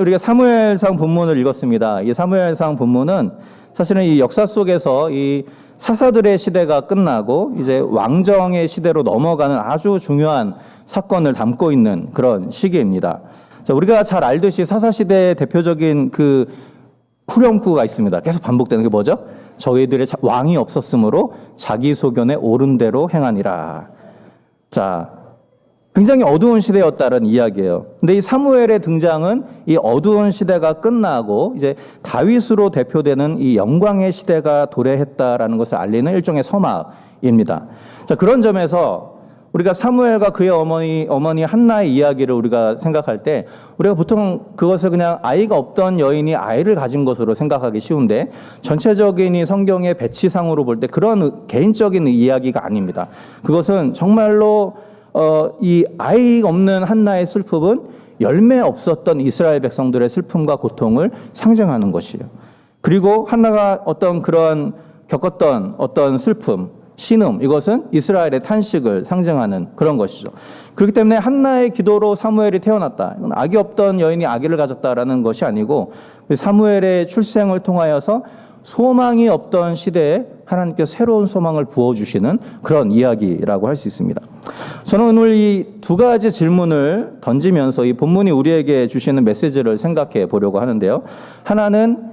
우리가 사무엘상 본문을 읽었습니다. 이 사무엘상 본문은 사실은 이 역사 속에서 이 사사들의 시대가 끝나고 이제 왕정의 시대로 넘어가는 아주 중요한 사건을 담고 있는 그런 시기입니다. 자, 우리가 잘 알듯이 사사시대의 대표적인 그 후렴구가 있습니다. 계속 반복되는 게 뭐죠? 저희들의 왕이 없었으므로 자기 소견에 옳은 대로 행하니라. 자, 굉장히 어두운 시대였다는 이야기예요. 근데 이 사무엘의 등장은 이 어두운 시대가 끝나고 이제 다윗으로 대표되는 이 영광의 시대가 도래했다라는 것을 알리는 일종의 서막입니다. 자, 그런 점에서 우리가 사무엘과 그의 어머니 한나의 이야기를 우리가 생각할 때 우리가 보통 그것을 그냥 아이가 없던 여인이 아이를 가진 것으로 생각하기 쉬운데 전체적인 이 성경의 배치상으로 볼 때 그런 개인적인 이야기가 아닙니다. 그것은 정말로 이 아이 없는 한나의 슬픔은 열매 없었던 이스라엘 백성들의 슬픔과 고통을 상징하는 것이에요. 그리고 한나가 어떤 그런 겪었던 어떤 슬픔, 신음, 이것은 이스라엘의 탄식을 상징하는 그런 것이죠. 그렇기 때문에 한나의 기도로 사무엘이 태어났다. 이건 아기 없던 여인이 아기를 가졌다라는 것이 아니고 사무엘의 출생을 통하여서 소망이 없던 시대에 하나님께서 새로운 소망을 부어주시는 그런 이야기라고 할 수 있습니다. 저는 오늘 이 두 가지 질문을 던지면서 이 본문이 우리에게 주시는 메시지를 생각해 보려고 하는데요. 하나는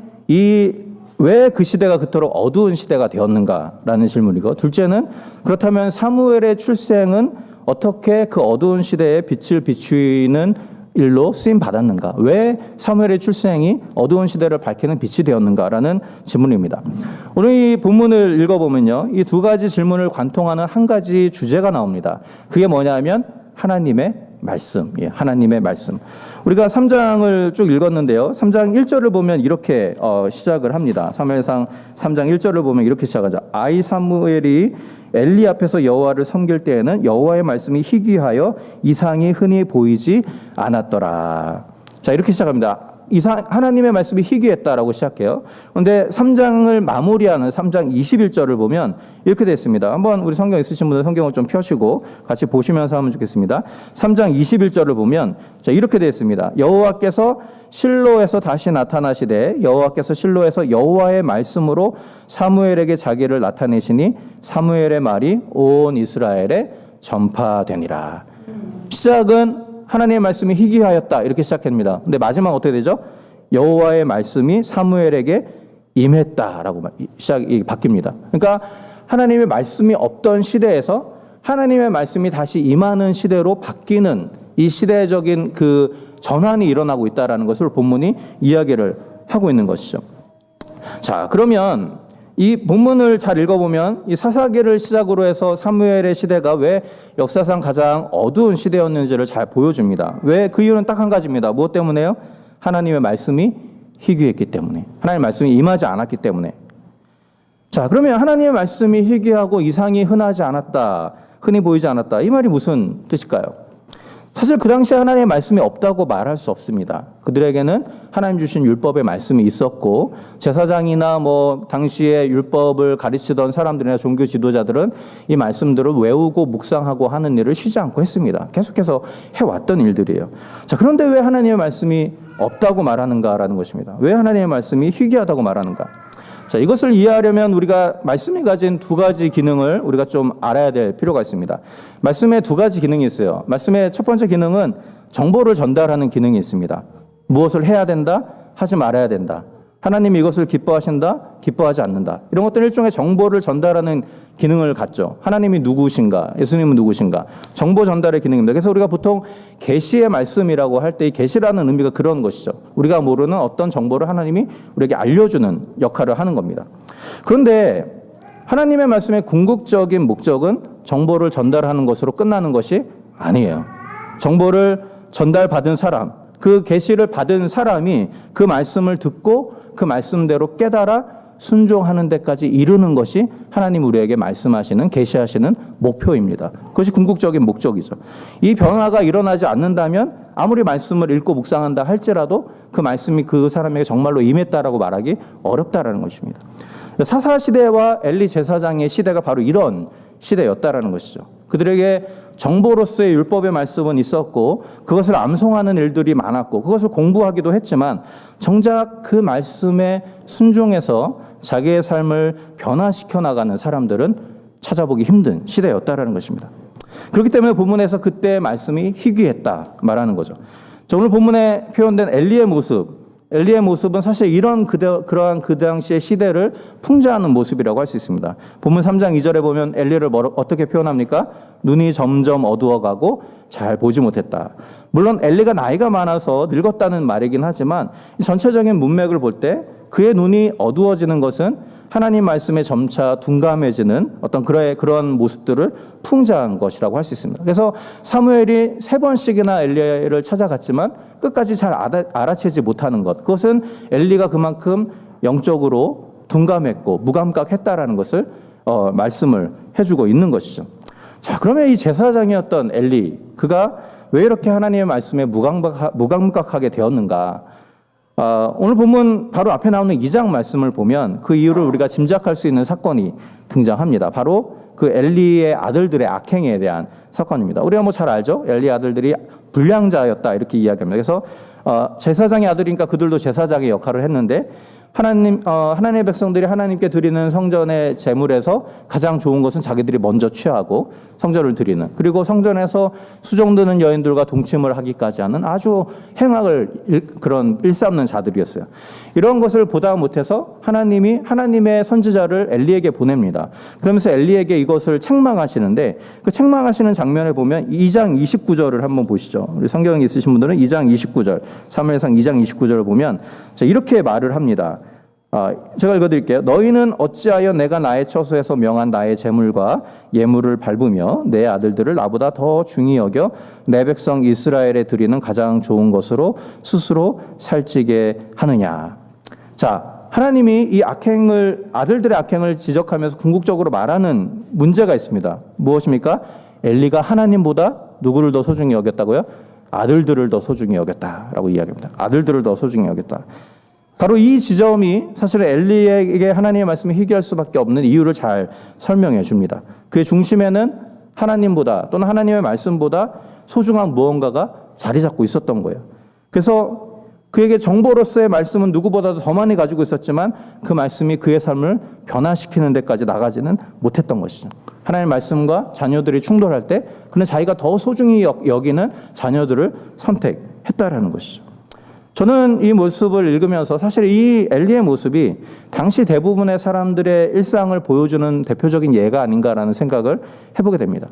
왜 그 시대가 그토록 어두운 시대가 되었는가라는 질문이고, 둘째는 그렇다면 사무엘의 출생은 어떻게 그 어두운 시대에 빛을 비추는 일로 쓰임 받았는가? 왜 사무엘의 출생이 어두운 시대를 밝히는 빛이 되었는가라는 질문입니다. 오늘 이 본문을 읽어보면요, 이 두 가지 질문을 관통하는 한 가지 주제가 나옵니다. 그게 뭐냐면 하나님의 말씀, 하나님의 말씀. 우리가 3장을 쭉 읽었는데요. 3장 1절을 보면 이렇게 시작을 합니다. 사무엘상 3장 1절을 보면 이렇게 시작하죠. 아이 사무엘이 엘리 앞에서 여호와를 섬길 때에는 여호와의 말씀이 희귀하여 이상이 흔히 보이지 않았더라. 자, 이렇게 시작합니다. 하나님의 말씀이 희귀했다라고 시작해요. 그런데 3장을 마무리하는 3장 21절을 보면 이렇게 되어 있습니다. 한번 우리 성경 있으신 분들 성경을 좀 펴시고 같이 보시면서 하면 좋겠습니다. 3장 21절을 보면 자, 이렇게 되어 있습니다. 여호와께서 실로에서 다시 나타나시되 여호와께서 실로에서 여호와의 말씀으로 사무엘에게 자기를 나타내시니 사무엘의 말이 온 이스라엘에 전파되니라. 시작은 하나님의 말씀이 희귀하였다 이렇게 시작합니다. 근데 마지막 어떻게 되죠? 여호와의 말씀이 사무엘에게 임했다라고 시작이 바뀝니다. 그러니까 하나님의 말씀이 없던 시대에서 하나님의 말씀이 다시 임하는 시대로 바뀌는 이 시대적인 그 전환이 일어나고 있다라는 것을 본문이 이야기를 하고 있는 것이죠. 자, 그러면 이 본문을 잘 읽어보면 이 사사기를 시작으로 해서 사무엘의 시대가 왜 역사상 가장 어두운 시대였는지를 잘 보여줍니다. 왜? 그 이유는 딱 한 가지입니다. 무엇 때문에요? 하나님의 말씀이 희귀했기 때문에. 하나님의 말씀이 임하지 않았기 때문에. 자, 그러면 하나님의 말씀이 희귀하고 이상이 흔하지 않았다, 흔히 보이지 않았다. 이 말이 무슨 뜻일까요? 사실 그 당시에 하나님의 말씀이 없다고 말할 수 없습니다. 그들에게는 하나님 주신 율법의 말씀이 있었고 제사장이나 당시에 율법을 가르치던 사람들이나 종교 지도자들은 이 말씀들을 외우고 묵상하고 하는 일을 쉬지 않고 했습니다. 계속해서 해왔던 일들이에요. 자, 그런데 왜 하나님의 말씀이 없다고 말하는가라는 것입니다. 왜 하나님의 말씀이 희귀하다고 말하는가? 자, 이것을 이해하려면 우리가 말씀이 가진 두 가지 기능을 우리가 좀 알아야 될 필요가 있습니다. 말씀에 두 가지 기능이 있어요. 말씀의 첫 번째 기능은 정보를 전달하는 기능이 있습니다. 무엇을 해야 된다, 하지 말아야 된다. 하나님이 이것을 기뻐하신다, 기뻐하지 않는다. 이런 것들은 일종의 정보를 전달하는 기능을 갖죠. 하나님이 누구신가, 예수님은 누구신가, 정보 전달의 기능입니다. 그래서 우리가 보통 계시의 말씀이라고 할 때 이 계시라는 의미가 그런 것이죠. 우리가 모르는 어떤 정보를 하나님이 우리에게 알려주는 역할을 하는 겁니다. 그런데 하나님의 말씀의 궁극적인 목적은 정보를 전달하는 것으로 끝나는 것이 아니에요. 정보를 전달받은 사람, 그 계시를 받은 사람이 그 말씀을 듣고 그 말씀대로 깨달아 순종하는 데까지 이르는 것이 하나님 우리에게 말씀하시는, 계시하시는 목표입니다. 그것이 궁극적인 목적이죠. 이 변화가 일어나지 않는다면 아무리 말씀을 읽고 묵상한다 할지라도 그 말씀이 그 사람에게 정말로 임했다라고 말하기 어렵다라는 것입니다. 사사 시대와 엘리 제사장의 시대가 바로 이런 시대였다라는 것이죠. 그들에게 정보로서의 율법의 말씀은 있었고 그것을 암송하는 일들이 많았고 그것을 공부하기도 했지만 정작 그 말씀에 순종해서 자기의 삶을 변화시켜 나가는 사람들은 찾아보기 힘든 시대였다라는 것입니다. 그렇기 때문에 본문에서 그때의 말씀이 희귀했다 말하는 거죠. 오늘 본문에 표현된 엘리의 모습은 사실 그러한 그 당시의 시대를 풍자하는 모습이라고 할 수 있습니다. 본문 3장 2절에 보면 엘리를 어떻게 표현합니까? 눈이 점점 어두워가고 잘 보지 못했다. 물론 엘리가 나이가 많아서 늙었다는 말이긴 하지만 전체적인 문맥을 볼 때 그의 눈이 어두워지는 것은 하나님 말씀에 점차 둔감해지는 어떤 그런 모습들을 풍자한 것이라고 할 수 있습니다. 그래서 사무엘이 3번씩이나 엘리를 찾아갔지만 끝까지 잘 알아채지 못하는 것, 그것은 엘리가 그만큼 영적으로 둔감했고 무감각했다라는 것을 말씀을 해주고 있는 것이죠. 자, 그러면 이 제사장이었던 엘리, 그가 왜 이렇게 하나님의 말씀에 무감각하게 되었는가? 오늘 본문 바로 앞에 나오는 2장 말씀을 보면 그 이유를 우리가 짐작할 수 있는 사건이 등장합니다. 바로 그 엘리의 아들들의 악행에 대한 사건입니다. 우리가 잘 알죠? 엘리 아들들이 불량자였다 이렇게 이야기합니다. 그래서 제사장의 아들이니까 그들도 제사장의 역할을 했는데 하나님의 백성들이 하나님께 드리는 성전의 제물에서 가장 좋은 것은 자기들이 먼저 취하고 성전을 드리는, 그리고 성전에서 수종드는 여인들과 동침을 하기까지 하는 아주 행악을 그런 일삼는 자들이었어요. 이런 것을 보다 못해서 하나님이 하나님의 선지자를 엘리에게 보냅니다. 그러면서 엘리에게 이것을 책망하시는데 그 책망하시는 장면을 보면 2장 29절을 한번 보시죠. 우리 성경 있으신 분들은 2장 29절, 사무엘상 2장 29절을 보면 이렇게 말을 합니다. 제가 읽어드릴게요. 너희는 어찌하여 내가 나의 처소에서 명한 나의 재물과 예물을 밟으며 내 아들들을 나보다 더 중히 여겨 내 백성 이스라엘에 드리는 가장 좋은 것으로 스스로 살찌게 하느냐. 자, 하나님이 이 아들들의 악행을 지적하면서 궁극적으로 말하는 문제가 있습니다. 무엇입니까? 엘리가 하나님보다 누구를 더 소중히 여겼다고요? 아들들을 더 소중히 여겼다라고 이야기합니다. 아들들을 더 소중히 여겼다. 바로 이 지점이 사실은 엘리에게 하나님의 말씀이 희귀할 수밖에 없는 이유를 잘 설명해 줍니다. 그의 중심에는 하나님보다 또는 하나님의 말씀보다 소중한 무언가가 자리 잡고 있었던 거예요. 그래서 그에게 정보로서의 말씀은 누구보다도 더 많이 가지고 있었지만 그 말씀이 그의 삶을 변화시키는 데까지 나가지는 못했던 것이죠. 하나님의 말씀과 자녀들이 충돌할 때 그는 자기가 더 소중히 여기는 자녀들을 선택했다라는 것이죠. 저는 이 모습을 읽으면서 사실 이 엘리의 모습이 당시 대부분의 사람들의 일상을 보여주는 대표적인 예가 아닌가라는 생각을 해보게 됩니다.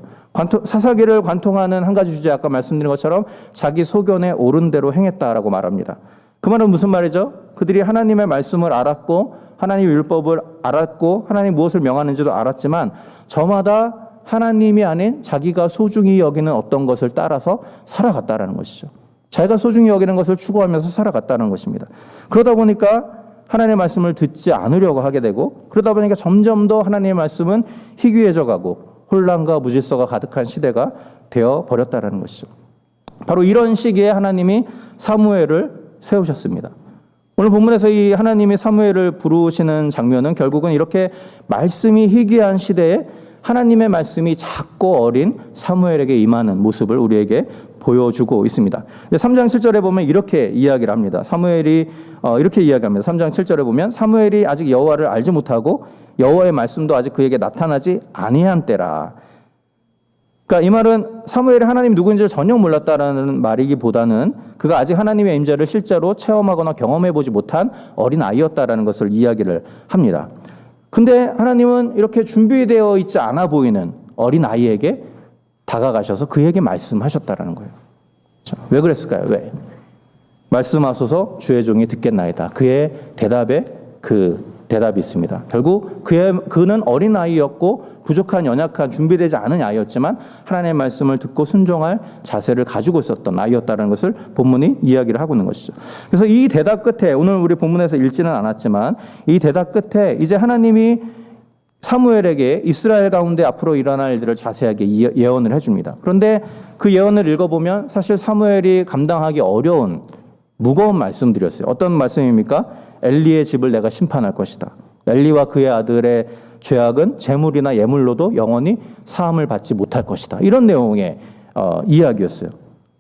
사사기를 관통하는 한 가지 주제, 아까 말씀드린 것처럼 자기 소견에 옳은 대로 행했다라고 말합니다. 그 말은 무슨 말이죠? 그들이 하나님의 말씀을 알았고 하나님의 율법을 알았고 하나님 무엇을 명하는지도 알았지만 저마다 하나님이 아닌 자기가 소중히 여기는 어떤 것을 따라서 살아갔다라는 것이죠. 자기가 소중히 여기는 것을 추구하면서 살아갔다는 것입니다. 그러다 보니까 하나님의 말씀을 듣지 않으려고 하게 되고 그러다 보니까 점점 더 하나님의 말씀은 희귀해져 가고 혼란과 무질서가 가득한 시대가 되어버렸다는 것이죠. 바로 이런 시기에 하나님이 사무엘을 세우셨습니다. 오늘 본문에서 이 하나님이 사무엘을 부르시는 장면은 결국은 이렇게 말씀이 희귀한 시대에 하나님의 말씀이 작고 어린 사무엘에게 임하는 모습을 우리에게 보여주고 있습니다. 3장 7절에 보면 이렇게 이야기를 합니다. 사무엘이 이렇게 이야기합니다. 3장 7절에 보면 사무엘이 아직 여호와를 알지 못하고 여호와의 말씀도 아직 그에게 나타나지 아니한 때라. 그러니까 이 말은 사무엘이 하나님이 누구인지를 전혀 몰랐다라는 말이기보다는 그가 아직 하나님의 임재를 실제로 체험하거나 경험해보지 못한 어린 아이였다라는 것을 이야기를 합니다. 근데 하나님은 이렇게 준비되어 있지 않아 보이는 어린 아이에게 다가가셔서 그에게 말씀하셨다라는 거예요. 왜 그랬을까요? 왜? 말씀하소서 주의 종이 듣겠나이다. 그의 대답에 그 대답이 있습니다. 결국 그는 어린아이였고 부족한 연약한 준비되지 않은 아이였지만 하나님의 말씀을 듣고 순종할 자세를 가지고 있었던 아이였다는 것을 본문이 이야기를 하고 있는 것이죠. 그래서 이 대답 끝에 오늘 우리 본문에서 읽지는 않았지만 이 대답 끝에 이제 하나님이 사무엘에게 이스라엘 가운데 앞으로 일어날 일들을 자세하게 예언을 해줍니다. 그런데 그 예언을 읽어보면 사실 사무엘이 감당하기 어려운 무거운 말씀들이었어요. 어떤 말씀입니까? 엘리의 집을 내가 심판할 것이다. 엘리와 그의 아들의 죄악은 재물이나 예물로도 영원히 사함을 받지 못할 것이다. 이런 내용의 이야기였어요.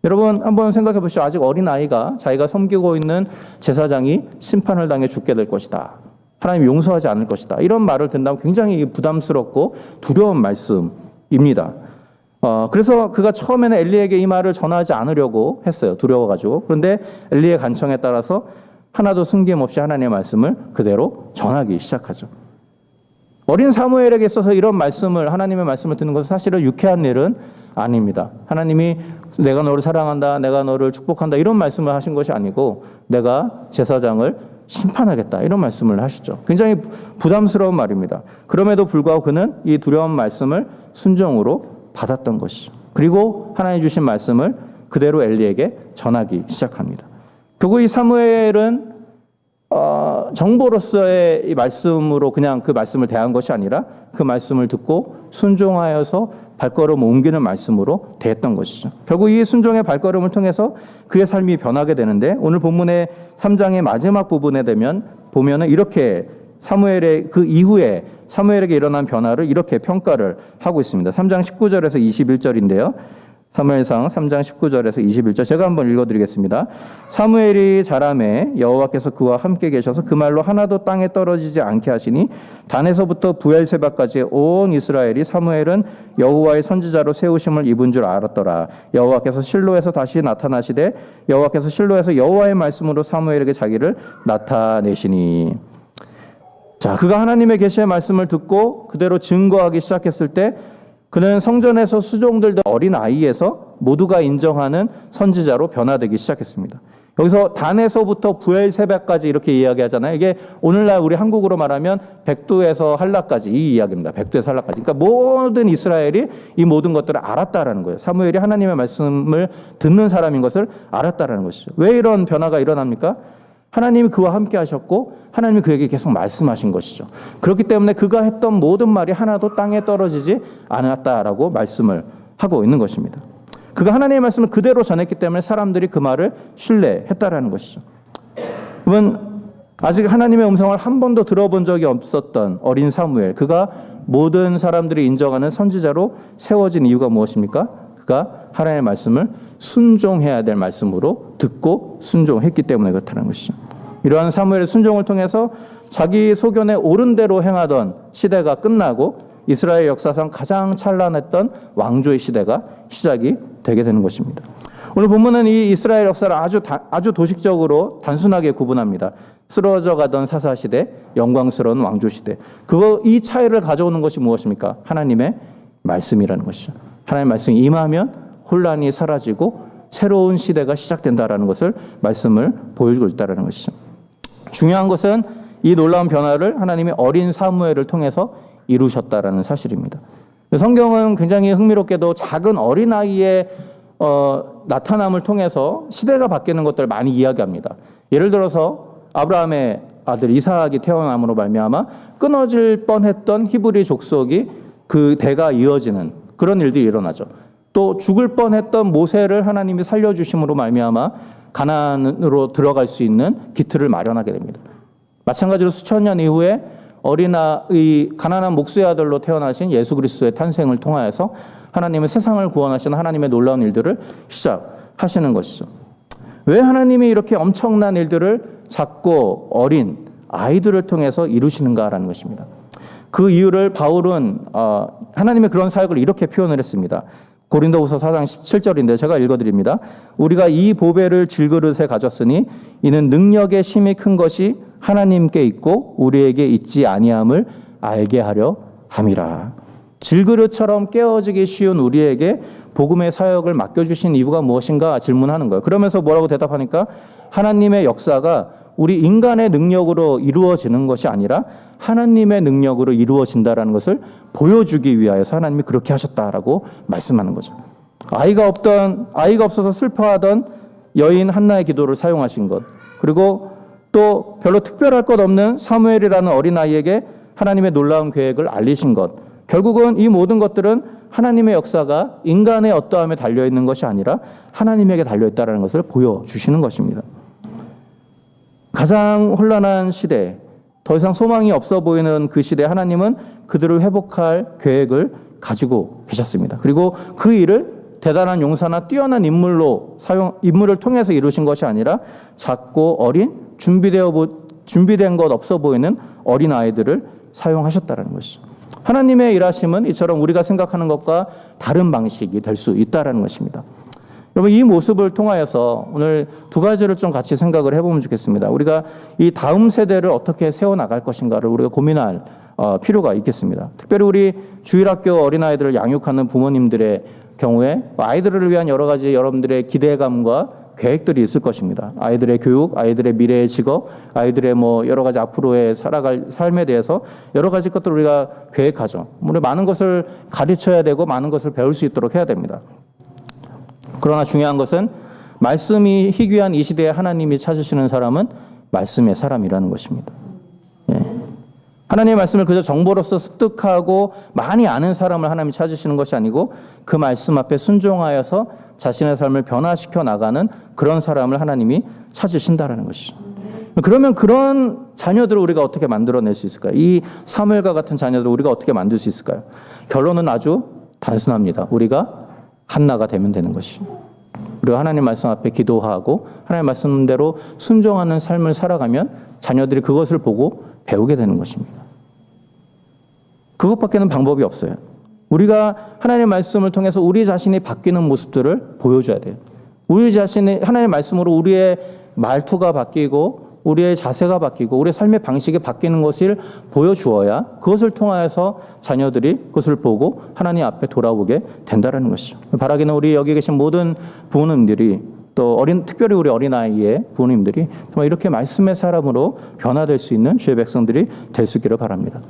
여러분 한번 생각해 보시죠. 아직 어린 아이가 자기가 섬기고 있는 제사장이 심판을 당해 죽게 될 것이다. 하나님 용서하지 않을 것이다. 이런 말을 듣는다면 굉장히 부담스럽고 두려운 말씀입니다. 그래서 그가 처음에는 엘리에게 이 말을 전하지 않으려고 했어요. 두려워가지고. 그런데 엘리의 간청에 따라서 하나도 숨김없이 하나님의 말씀을 그대로 전하기 시작하죠. 어린 사무엘에게 있어서 이런 말씀을 하나님의 말씀을 듣는 것은 사실은 유쾌한 일은 아닙니다. 하나님이 내가 너를 사랑한다, 내가 너를 축복한다 이런 말씀을 하신 것이 아니고 내가 제사장을 심판하겠다 이런 말씀을 하시죠. 굉장히 부담스러운 말입니다. 그럼에도 불구하고 그는 이 두려운 말씀을 순종으로 받았던 것이죠. 그리고 하나님 주신 말씀을 그대로 엘리에게 전하기 시작합니다. 결국 이 사무엘은 정보로서의 이 말씀으로 그냥 그 말씀을 대한 것이 아니라 그 말씀을 듣고 순종하여서 발걸음을 옮기는 말씀으로 대했던 것이죠. 결국 이 순종의 발걸음을 통해서 그의 삶이 변하게 되는데 오늘 본문의 3장의 마지막 부분에 보면은 이렇게 사무엘의 그 이후에 사무엘에게 일어난 변화를 이렇게 평가를 하고 있습니다. 3장 19절에서 21절인데요. 사무엘상 3장 19절에서 21절 제가 한번 읽어드리겠습니다. 사무엘이 자라매 여호와께서 그와 함께 계셔서 그 말로 하나도 땅에 떨어지지 않게 하시니 단에서부터 부엘세바까지 온 이스라엘이 사무엘은 여호와의 선지자로 세우심을 입은 줄 알았더라. 여호와께서 실로에서 다시 나타나시되 여호와께서 실로에서 여호와의 말씀으로 사무엘에게 자기를 나타내시니. 자, 그가 하나님의 계시의 말씀을 듣고 그대로 증거하기 시작했을 때 그는 성전에서 수종들던 어린 아이에서 모두가 인정하는 선지자로 변화되기 시작했습니다. 여기서 단에서부터 부엘세바까지 이렇게 이야기하잖아요. 이게 오늘날 우리 한국으로 말하면 백두에서 한라까지 이 이야기입니다. 백두에서 한라까지. 그러니까 모든 이스라엘이 이 모든 것들을 알았다라는 거예요. 사무엘이 하나님의 말씀을 듣는 사람인 것을 알았다라는 것이죠. 왜 이런 변화가 일어납니까? 하나님이 그와 함께 하셨고 하나님이 그에게 계속 말씀하신 것이죠. 그렇기 때문에 그가 했던 모든 말이 하나도 땅에 떨어지지 않았다라고 말씀을 하고 있는 것입니다. 그가 하나님의 말씀을 그대로 전했기 때문에 사람들이 그 말을 신뢰했다라는 것이죠. 여러분 아직 하나님의 음성을 한 번도 들어본 적이 없었던 어린 사무엘, 그가 모든 사람들이 인정하는 선지자로 세워진 이유가 무엇입니까? 그가 하나님의 말씀을 순종해야 될 말씀으로 듣고 순종했기 때문에 그렇다는 것이죠. 이러한 사무엘의 순종을 통해서 자기 소견에 옳은 대로 행하던 시대가 끝나고 이스라엘 역사상 가장 찬란했던 왕조의 시대가 시작이 되게 되는 것입니다. 오늘 본문은 이 이스라엘 역사를 아주 도식적으로 단순하게 구분합니다. 쓰러져 가던 사사시대, 영광스러운 왕조시대. 이 차이를 가져오는 것이 무엇입니까? 하나님의 말씀이라는 것이죠. 하나님의 말씀이 임하면 혼란이 사라지고 새로운 시대가 시작된다라는 것을 말씀을 보여주고 있다는 것이죠. 중요한 것은 이 놀라운 변화를 하나님이 어린 사무엘을 통해서 이루셨다라는 사실입니다. 성경은 굉장히 흥미롭게도 작은 어린아이의 나타남을 통해서 시대가 바뀌는 것들을 많이 이야기합니다. 예를 들어서 아브라함의 아들 이삭이 태어남으로 말미암아 끊어질 뻔했던 히브리 족속이 그 대가 이어지는 그런 일들이 일어나죠. 또 죽을 뻔했던 모세를 하나님이 살려주심으로 말미암아 가나안으로 들어갈 수 있는 기틀을 마련하게 됩니다. 마찬가지로 수천 년 이후에 가난한 목수의 아들로 태어나신 예수 그리스도의 탄생을 통하여서 하나님은 세상을 구원하시는 하나님의 놀라운 일들을 시작하시는 것이죠. 왜 하나님이 이렇게 엄청난 일들을 작고 어린 아이들을 통해서 이루시는가라는 것입니다. 그 이유를 바울은 하나님의 그런 사역을 이렇게 표현을 했습니다. 고린도후서 4장 17절인데 제가 읽어드립니다. 우리가 이 보배를 질그릇에 가졌으니 이는 능력의 힘이 큰 것이 하나님께 있고 우리에게 있지 아니함을 알게 하려 함이라. 질그릇처럼 깨어지기 쉬운 우리에게 복음의 사역을 맡겨주신 이유가 무엇인가 질문하는 거예요. 그러면서 뭐라고 대답하니까 하나님의 역사가 우리 인간의 능력으로 이루어지는 것이 아니라 하나님의 능력으로 이루어진다라는 것을 보여주기 위하여서 하나님이 그렇게 하셨다라고 말씀하는 거죠. 아이가 없어서 슬퍼하던 여인 한나의 기도를 사용하신 것, 그리고 또 별로 특별할 것 없는 사무엘이라는 어린아이에게 하나님의 놀라운 계획을 알리신 것, 결국은 이 모든 것들은 하나님의 역사가 인간의 어떠함에 달려있는 것이 아니라 하나님에게 달려있다는 것을 보여주시는 것입니다. 가장 혼란한 시대, 더 이상 소망이 없어 보이는 그 시대에 하나님은 그들을 회복할 계획을 가지고 계셨습니다. 그리고 그 일을 대단한 용사나 뛰어난 인물을 통해서 이루신 것이 아니라 작고 어린 준비된 것 없어 보이는 어린 아이들을 사용하셨다는 것이죠. 하나님의 일하심은 이처럼 우리가 생각하는 것과 다른 방식이 될 수 있다는 것입니다. 여러분, 이 모습을 통하여서 오늘 두 가지를 좀 같이 생각을 해보면 좋겠습니다. 우리가 이 다음 세대를 어떻게 세워나갈 것인가를 우리가 고민할 필요가 있겠습니다. 특별히 우리 주일학교 어린아이들을 양육하는 부모님들의 경우에 아이들을 위한 여러 가지 여러분들의 기대감과 계획들이 있을 것입니다. 아이들의 교육, 아이들의 미래의 직업, 아이들의 여러 가지 앞으로의 살아갈 삶에 대해서 여러 가지 것들을 우리가 계획하죠. 우리 많은 것을 가르쳐야 되고 많은 것을 배울 수 있도록 해야 됩니다. 그러나 중요한 것은 말씀이 희귀한 이 시대에 하나님이 찾으시는 사람은 말씀의 사람이라는 것입니다. 하나님의 말씀을 그저 정보로서 습득하고 많이 아는 사람을 하나님이 찾으시는 것이 아니고 그 말씀 앞에 순종하여서 자신의 삶을 변화시켜 나가는 그런 사람을 하나님이 찾으신다라는 것이죠. 그러면 그런 자녀들을 우리가 어떻게 만들어낼 수 있을까요? 이 사무엘과 같은 자녀들을 우리가 어떻게 만들 수 있을까요? 결론은 아주 단순합니다. 우리가 한나가 되면 되는 것이죠. 우리가 하나님 말씀 앞에 기도하고 하나님 말씀대로 순종하는 삶을 살아가면 자녀들이 그것을 보고 배우게 되는 것입니다. 그것밖에는 방법이 없어요. 우리가 하나님의 말씀을 통해서 우리 자신이 바뀌는 모습들을 보여줘야 돼요. 우리 자신이 하나님의 말씀으로 우리의 말투가 바뀌고 우리의 자세가 바뀌고 우리의 삶의 방식이 바뀌는 것을 보여주어야 그것을 통하여서 자녀들이 그것을 보고 하나님 앞에 돌아오게 된다는 것이죠. 바라기는 우리 여기 계신 모든 부모님들이 또 특별히 우리 어린아이의 부모님들이 정말 이렇게 말씀의 사람으로 변화될 수 있는 주의 백성들이 될 수 있기를 바랍니다.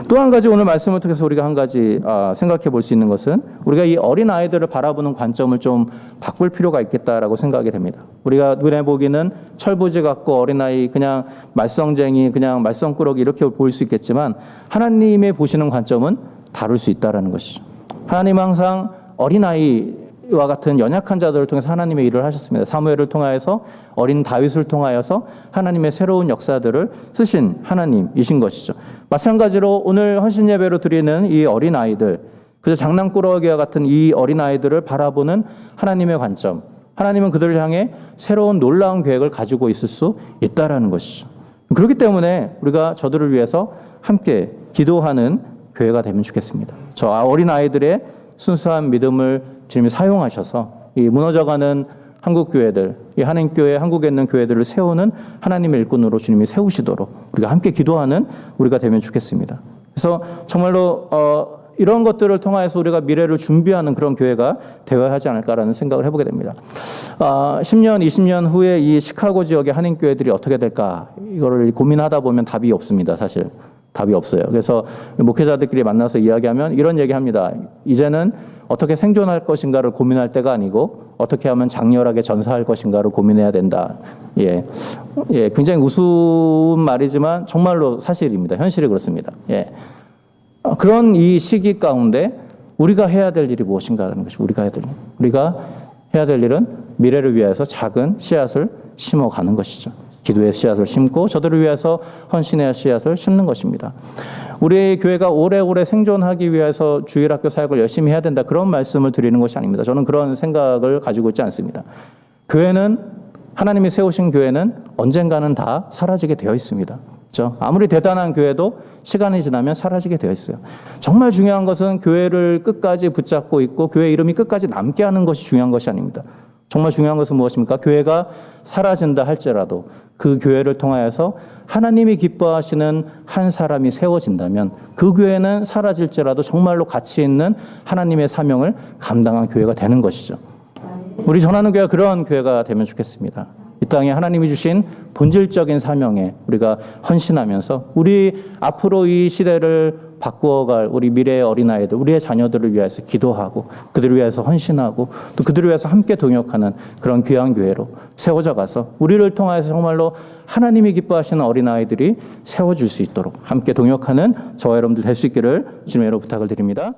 또 한 가지 오늘 말씀을 통해서 우리가 한 가지 생각해 볼 수 있는 것은 우리가 이 어린아이들을 바라보는 관점을 좀 바꿀 필요가 있겠다라고 생각이 됩니다. 우리가 눈에 보기는 철부지 같고 어린아이 그냥 말썽쟁이 그냥 말썽꾸러기 이렇게 보일 수 있겠지만 하나님의 보시는 관점은 다를 수 있다는 것이죠. 하나님은 항상 어린아이와 같은 연약한 자들을 통해서 하나님의 일을 하셨습니다. 사무엘을 통하여서 어린 다윗을 통하여서 하나님의 새로운 역사들을 쓰신 하나님이신 것이죠. 마찬가지로 오늘 헌신 예배로 드리는 이 어린아이들, 그저 장난꾸러기와 같은 이 어린아이들을 바라보는 하나님의 관점, 하나님은 그들을 향해 새로운 놀라운 계획을 가지고 있을 수 있다라는 것이죠. 그렇기 때문에 우리가 저들을 위해서 함께 기도하는 교회가 되면 좋겠습니다. 저 어린아이들의 순수한 믿음을 주님이 사용하셔서 이 무너져가는 한국 교회들, 이 한인교회, 한국에 있는 교회들을 세우는 하나님의 일꾼으로 주님이 세우시도록 우리가 함께 기도하는 우리가 되면 좋겠습니다. 그래서 정말로 이런 것들을 통해서 우리가 미래를 준비하는 그런 교회가 되어야 하지 않을까라는 생각을 해보게 됩니다. 10년, 20년 후에 이 시카고 지역의 한인교회들이 어떻게 될까? 이거를 고민하다 보면 답이 없습니다, 사실. 답이 없어요. 그래서 목회자들끼리 만나서 이야기하면 이런 얘기합니다. 이제는 어떻게 생존할 것인가를 고민할 때가 아니고 어떻게 하면 장렬하게 전사할 것인가를 고민해야 된다. 굉장히 우스운 말이지만 정말로 사실입니다. 현실이 그렇습니다. 그런 이 시기 가운데 우리가 해야 될 일이 무엇인가라는 것이 우리가 해야 될 일은 미래를 위해서 작은 씨앗을 심어가는 것이죠. 기도의 씨앗을 심고 저들을 위해서 헌신의 씨앗을 심는 것입니다. 우리 교회가 오래오래 생존하기 위해서 주일학교 사역을 열심히 해야 된다, 그런 말씀을 드리는 것이 아닙니다. 저는 그런 생각을 가지고 있지 않습니다. 교회는, 하나님이 세우신 교회는 언젠가는 다 사라지게 되어 있습니다. 그렇죠? 아무리 대단한 교회도 시간이 지나면 사라지게 되어 있어요. 정말 중요한 것은 교회를 끝까지 붙잡고 있고 교회 이름이 끝까지 남게 하는 것이 중요한 것이 아닙니다. 정말 중요한 것은 무엇입니까? 교회가 사라진다 할지라도 그 교회를 통하여서 하나님이 기뻐하시는 한 사람이 세워진다면 그 교회는 사라질지라도 정말로 가치 있는 하나님의 사명을 감당한 교회가 되는 것이죠. 우리 전하는 교회가 그런 교회가 되면 좋겠습니다. 이 땅에 하나님이 주신 본질적인 사명에 우리가 헌신하면서 우리 앞으로 이 시대를 바꾸어갈 우리 미래의 어린아이들, 우리의 자녀들을 위해서 기도하고 그들을 위해서 헌신하고 또 그들을 위해서 함께 동역하는 그런 귀한 교회로 세워져 가서 우리를 통해서 정말로 하나님이 기뻐하시는 어린아이들이 세워질 수 있도록 함께 동역하는 저와 여러분들 될 수 있기를 주님으로 부탁을 드립니다.